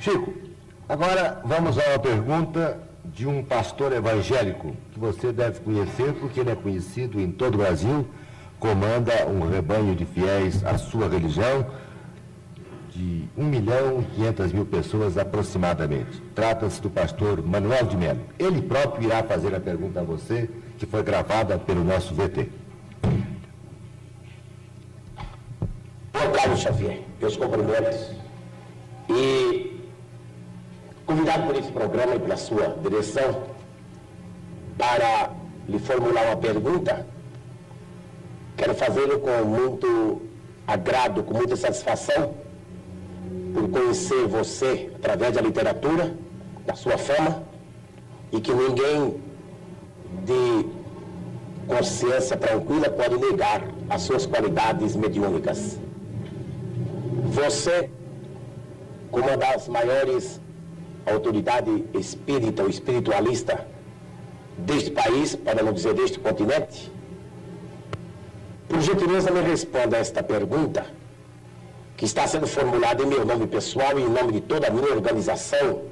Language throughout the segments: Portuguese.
Chico, agora vamos a uma pergunta de um pastor evangélico que você deve conhecer porque ele é conhecido em todo o Brasil, comanda um rebanho de fiéis à sua religião de 1.500.000 pessoas aproximadamente. Trata-se do pastor Manuel de Melo. Ele próprio irá fazer a pergunta a você, que foi gravada pelo nosso VT. Meu caro Xavier, meus cumprimentos. E convidado por esse programa e pela sua direção para lhe formular uma pergunta, quero fazê-lo com muito agrado, com muita satisfação, por conhecer você através da literatura, da sua fama, e que ninguém de consciência tranquila pode negar as suas qualidades mediúnicas. Você, como uma das maiores autoridades espírita ou espiritualista deste país, para não dizer deste continente, por gentileza me responda a esta pergunta, que está sendo formulada em meu nome pessoal e em nome de toda a minha organização,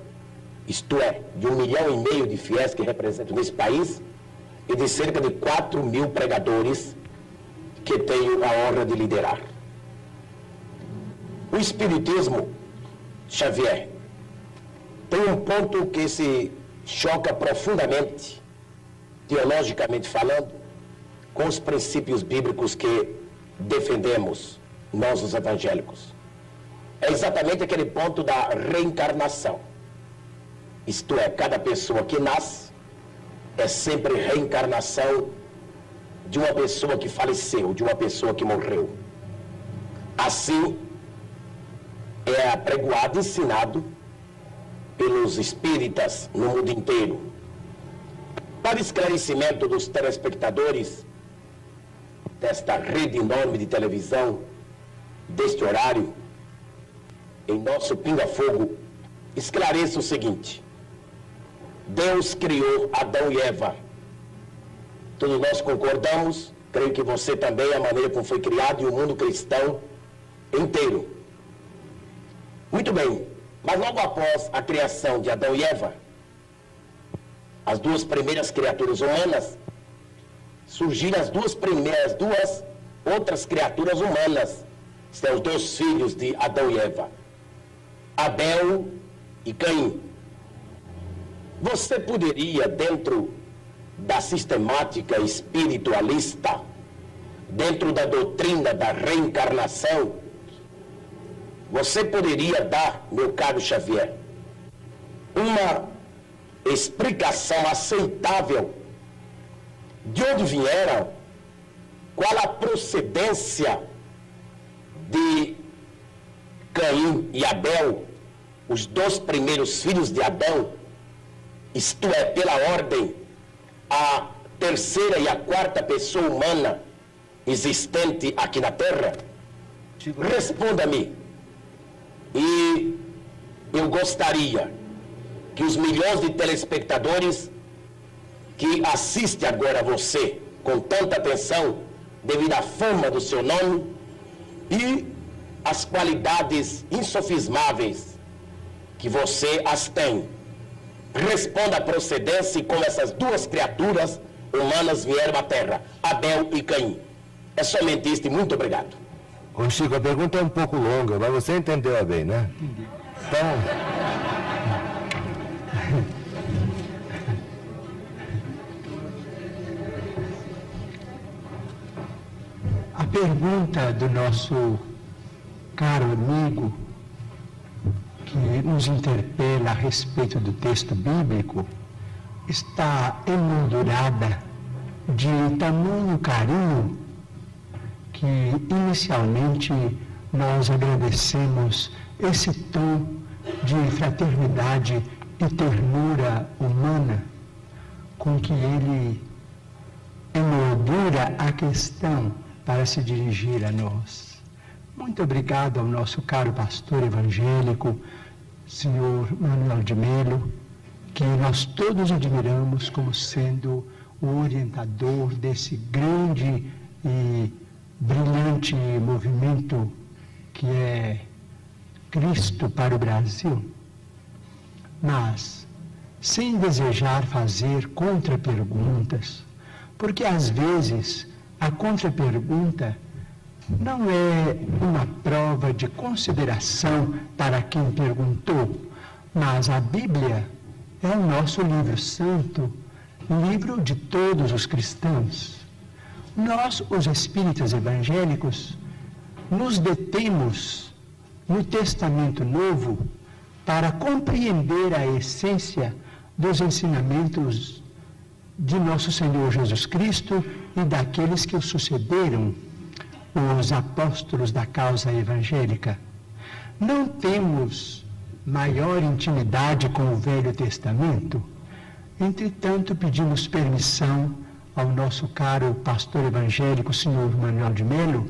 isto é, de 1,5 milhão de fiéis que representam nesse país e de cerca de 4.000 pregadores que tenho a honra de liderar. O Espiritismo, Xavier, tem um ponto que se choca profundamente, teologicamente falando, com os princípios bíblicos que defendemos nós, os evangélicos. É exatamente aquele ponto da reencarnação. Isto é, cada pessoa que nasce é sempre reencarnação de uma pessoa que faleceu, de uma pessoa que morreu. Assim, é apregoado e ensinado pelos espíritas no mundo inteiro. Para esclarecimento dos telespectadores desta rede enorme de televisão, deste horário, em nosso pinga-fogo, esclareça o seguinte: Deus criou Adão e Eva. Todos nós concordamos, creio que você também, a maneira como foi criado, e o mundo cristão inteiro. Muito bem, mas logo após a criação de Adão e Eva, as duas primeiras criaturas humanas, surgiram as duas outras criaturas humanas. São os dois filhos de Adão e Eva, Abel e Caim. Você poderia, dentro da sistemática espiritualista, dentro da doutrina da reencarnação, você poderia dar, meu caro Xavier, uma explicação aceitável de onde vieram, qual a procedência de Caim e Abel, os dois primeiros filhos de Adão, isto é, pela ordem, a terceira e a quarta pessoa humana existente aqui na Terra? Responda-me. E eu gostaria que os milhões de telespectadores que assistem agora a você com tanta atenção, devido à fama do seu nome e as qualidades insofismáveis que você as tem, responda a procedência e como essas duas criaturas humanas vieram à Terra, Abel e Caim. É somente isto e muito obrigado. Ô Chico, a pergunta é um pouco longa, mas você entendeu bem, né? Entendi. Então... A pergunta do nosso caro amigo, que nos interpela a respeito do texto bíblico, está emoldurada de tamanho carinho que inicialmente nós agradecemos esse tom de fraternidade e ternura humana com que ele emoldura a questão para se dirigir a nós. Muito obrigado ao nosso caro pastor evangélico, senhor Manuel de Melo, que nós todos admiramos como sendo o orientador desse grande e brilhante movimento que é Cristo para o Brasil. mas sem desejar fazer contra-perguntas, porque às vezes a contra-pergunta não é uma prova de consideração para quem perguntou, mas a Bíblia é o nosso livro santo, livro de todos os cristãos. Nós, os espíritas evangélicos, nos detemos no Testamento Novo para compreender a essência dos ensinamentos de nosso Senhor Jesus Cristo e daqueles que o sucederam, os apóstolos da causa evangélica. Não temos maior intimidade com o Velho Testamento, entretanto pedimos permissão ao nosso caro pastor evangélico, senhor Manuel de Melo,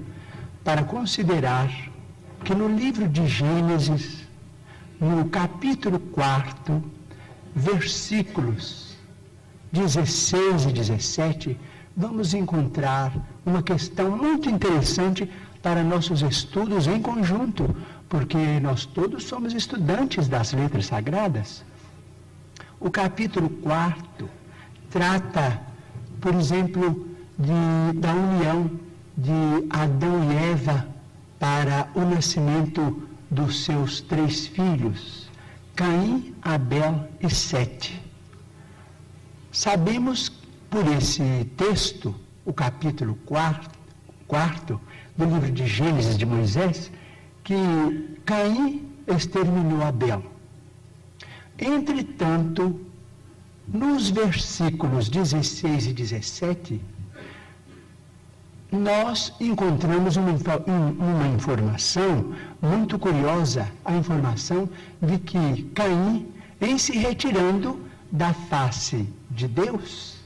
para considerar que no livro de Gênesis, no capítulo 4, versículos 16 e 17, vamos encontrar uma questão muito interessante para nossos estudos em conjunto, porque nós todos somos estudantes das letras sagradas. O capítulo 4 trata, por exemplo, da união de Adão e Eva para o nascimento dos seus 3 filhos, Caim, Abel e Sete. Sabemos por esse texto, o capítulo 4 do livro de Gênesis de Moisés, que Caim exterminou Abel. Entretanto, nos versículos 16 e 17, nós encontramos uma informação muito curiosa, a informação de que Caim, em se retirando da face de Deus,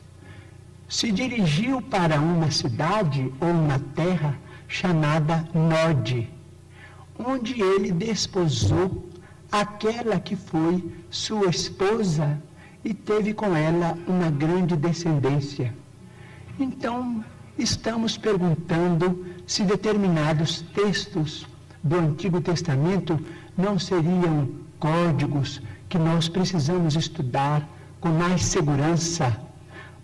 se dirigiu para uma cidade ou uma terra chamada Nod, onde ele desposou aquela que foi sua esposa e teve com ela uma grande descendência. Então, estamos perguntando se determinados textos do Antigo Testamento não seriam códigos que nós precisamos estudar com mais segurança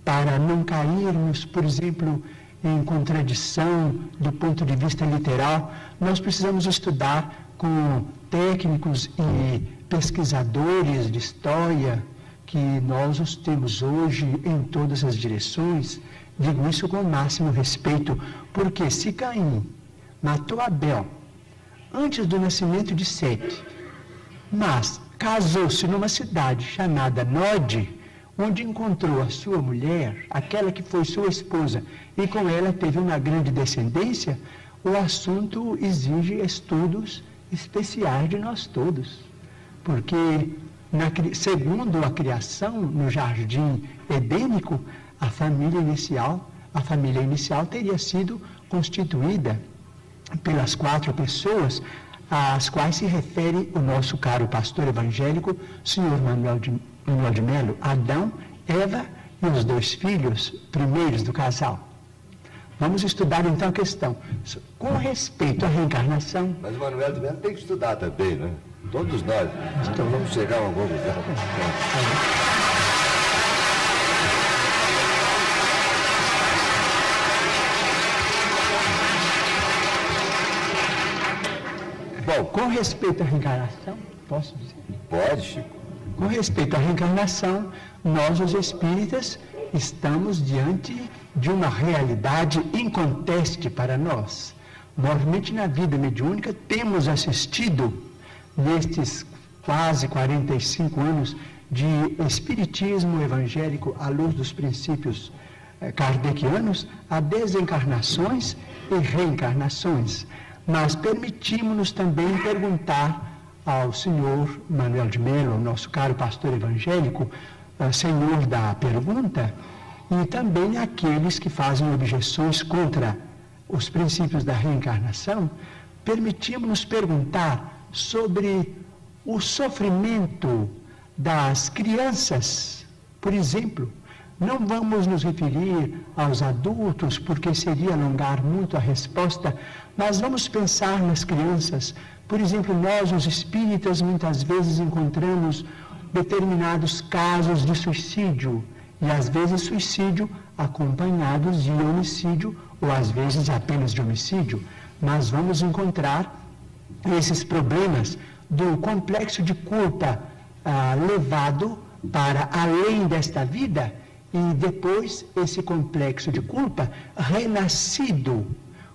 para não cairmos, por exemplo, em contradição do ponto de vista literal. Nós precisamos estudar com técnicos e pesquisadores de história, que nós os temos hoje em todas as direções. Digo isso com o máximo respeito, porque se Caim matou Abel antes do nascimento de Sete, mas casou-se numa cidade chamada Nod, onde encontrou a sua mulher, aquela que foi sua esposa, e com ela teve uma grande descendência, o assunto exige estudos especiais de nós todos. Porque, segundo a criação no jardim edênico, a família inicial teria sido constituída pelas 4 pessoas às quais se refere o nosso caro pastor evangélico, senhor Manuel de Melo, Adão, Eva e os 2 filhos primeiros do casal. Vamos estudar então a questão com respeito à reencarnação. Mas o Manuel de Melo tem que estudar também, né? Todos nós. Então vamos chegar a alguma conclusão. Bom, com respeito à reencarnação, posso dizer? Pode, Chico. Com respeito à reencarnação, nós, os espíritas, estamos diante de uma realidade inconteste para nós. Normalmente, na vida mediúnica, temos assistido, nestes quase 45 anos de espiritismo evangélico à luz dos princípios kardecianos, a desencarnações e reencarnações. Mas permitimos-nos também perguntar ao senhor Manuel de Melo, nosso caro pastor evangélico, senhor da pergunta, e também aqueles que fazem objeções contra os princípios da reencarnação, permitimos-nos perguntar sobre o sofrimento das crianças. Por exemplo, não vamos nos referir aos adultos, porque seria alongar muito a resposta, mas vamos pensar nas crianças. Por exemplo, nós, os espíritas, muitas vezes encontramos determinados casos de suicídio, e às vezes suicídio acompanhados de homicídio, ou às vezes apenas de homicídio. Mas vamos encontrar esses problemas do complexo de culpa levado para além desta vida, e depois esse complexo de culpa renascido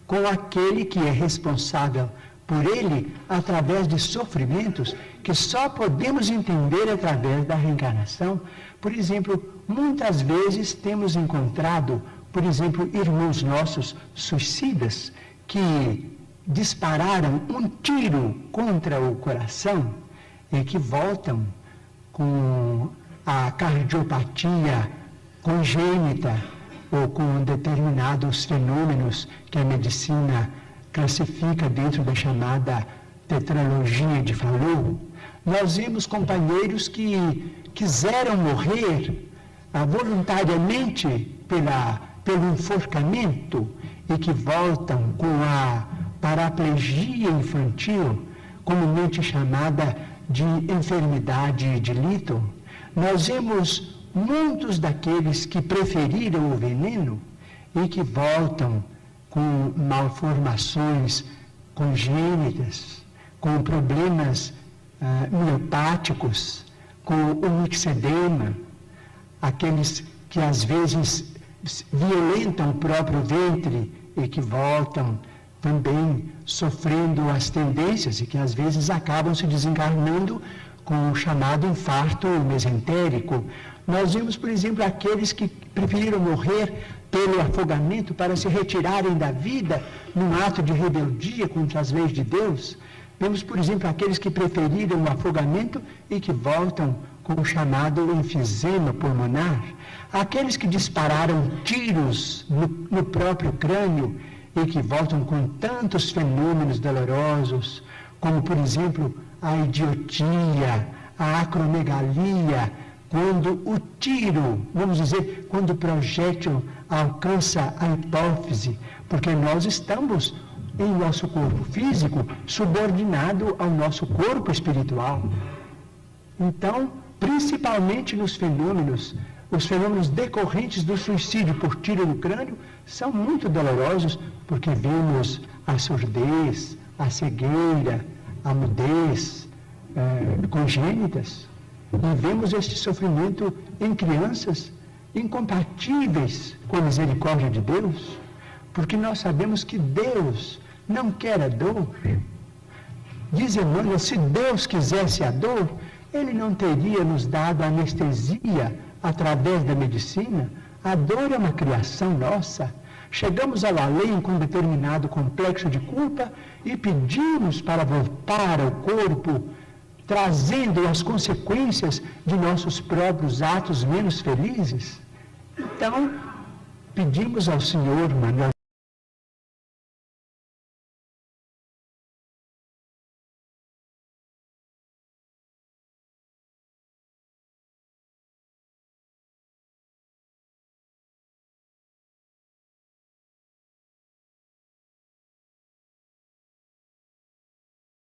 com aquele que é responsável por ele através de sofrimentos que só podemos entender através da reencarnação. Por exemplo, muitas vezes temos encontrado, por exemplo, irmãos nossos suicidas que dispararam um tiro contra o coração e que voltam com a cardiopatia congênita ou com determinados fenômenos que a medicina classifica dentro da chamada tetralogia de Fallot. Nós vimos companheiros que quiseram morrer voluntariamente pelo enforcamento e que voltam com a paraplegia infantil, comumente chamada de enfermidade de Lytton. Nós vemos muitos daqueles que preferiram o veneno e que voltam com malformações congênitas, com problemas miopáticos, com o mixedema, aqueles que às vezes violentam o próprio ventre e que voltam também sofrendo as tendências e que às vezes acabam se desencarnando com o chamado infarto mesentérico. Nós vimos, por exemplo, aqueles que preferiram morrer pelo afogamento para se retirarem da vida num ato de rebeldia contra as leis de Deus. Vemos, por exemplo, aqueles que preferiram o afogamento e que voltam com o chamado enfisema pulmonar. Aqueles que dispararam tiros no próprio crânio e que voltam com tantos fenômenos dolorosos, como, por exemplo, a idiotia, a acromegalia, quando o tiro, vamos dizer, quando o projétil alcança a hipófise, porque nós estamos em nosso corpo físico subordinado ao nosso corpo espiritual. Então, principalmente nos fenômenos, os fenômenos decorrentes do suicídio por tiro no crânio são muito dolorosos, porque vemos a surdez, a cegueira, a mudez congênitas, e vemos este sofrimento em crianças incompatíveis com a misericórdia de Deus, porque nós sabemos que Deus não quer a dor. Diz Emmanuel, se Deus quisesse a dor, Ele não teria nos dado anestesia através da medicina. A dor é uma criação nossa. Chegamos ao além com determinado complexo de culpa e pedimos para voltar ao corpo, trazendo as consequências de nossos próprios atos menos felizes. Então, pedimos ao Senhor, Manuel